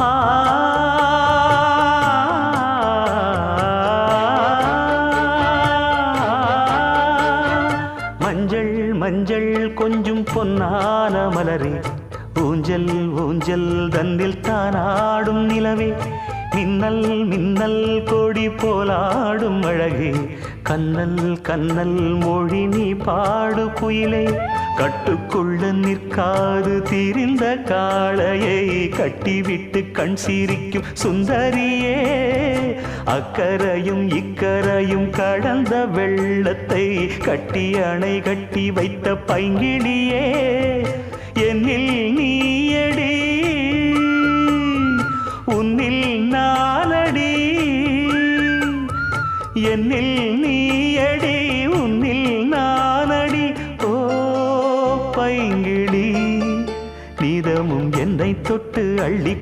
ஆ மஞ்சள் மஞ்சள் கொஞ்சம் பொன்னான மலரே ஊஞ்சல் ஊஞ்சல் தன்னில் தானாடும் நிலவே மின்னல் மின்னல் கொடி போலாடும் அழகே கண்ணல் கண்ணல் மொழி நீ பாடு குயிலே கட்டுக்குள்ள நிற்காது தீரிந்த காளையை கட்டிவிட்டு கண் சிரிக்கும் சுந்தரியே அக்கரையும் இக்கரையும் கடந்த வெள்ளத்தை கட்டி அணை கட்டி வைத்த பைங்கிளியே என்னில் நீயடி உன்னில் நானடி என்னில் நீயடி உன்னில் நானடி ஓ பைங்கிளி நீதமும் என்னை தொட்டு அள்ளி